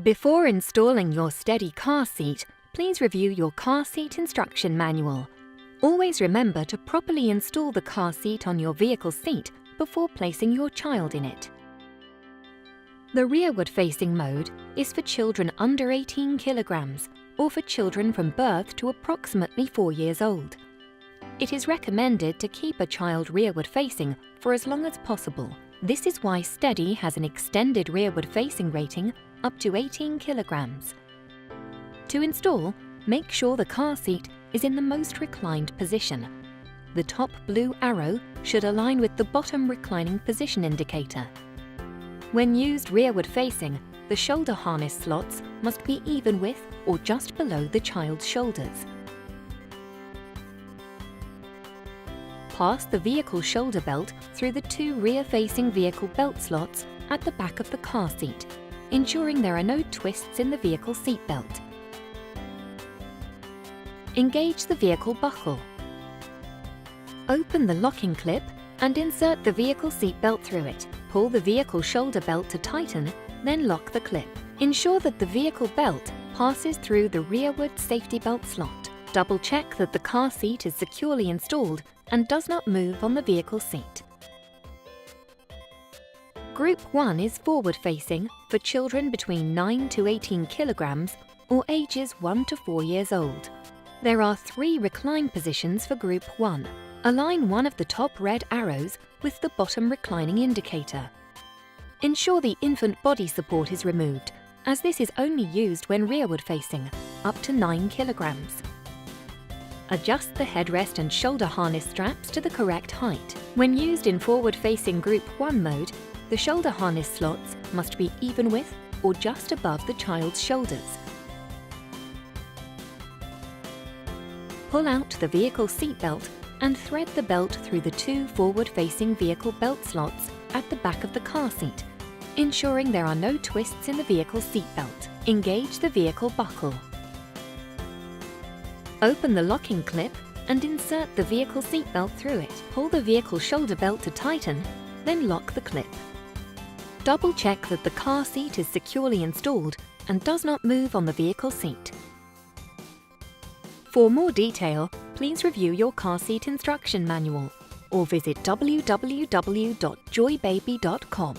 Before installing your Steadi car seat, please review your car seat instruction manual. Always remember to properly install the car seat on your vehicle seat before placing your child in it. The rearward-facing mode is for children under 18 kilograms or for children from birth to approximately 4 years old. It is recommended to keep a child rearward-facing for as long as possible. This is why Steadi has an extended rearward-facing rating up to 18 kilograms. To install, make sure the car seat is in the most reclined position. The top blue arrow should align with the bottom reclining position indicator. When used rearward-facing, the shoulder harness slots must be even with or just below the child's shoulders. Pass the vehicle shoulder belt through the 2 rear-facing vehicle belt slots at the back of the car seat, ensuring there are no twists in the vehicle seat belt. Engage the vehicle buckle. Open the locking clip and insert the vehicle seat belt through it. Pull the vehicle shoulder belt to tighten, then lock the clip. Ensure that the vehicle belt passes through the rearward safety belt slot. Double-check that the car seat is securely installed and does not move on the vehicle seat. Group 1 is forward-facing for children between 9 to 18 kilograms or ages 1 to 4 years old. There are 3 recline positions for Group 1. Align one of the top red arrows with the bottom reclining indicator. Ensure the infant body support is removed, as this is only used when rearward-facing, up to 9 kilograms. Adjust the headrest and shoulder harness straps to the correct height. When used in forward-facing Group 1 mode, the shoulder harness slots must be even with or just above the child's shoulders. Pull out the vehicle seat belt and thread the belt through the 2 forward-facing vehicle belt slots at the back of the car seat, ensuring there are no twists in the vehicle seat belt. Engage the vehicle buckle. Open the locking clip and insert the vehicle seat belt through it. Pull the vehicle shoulder belt to tighten, then lock the clip. Double-check that the car seat is securely installed and does not move on the vehicle seat. For more detail, please review your car seat instruction manual or visit www.joybaby.com.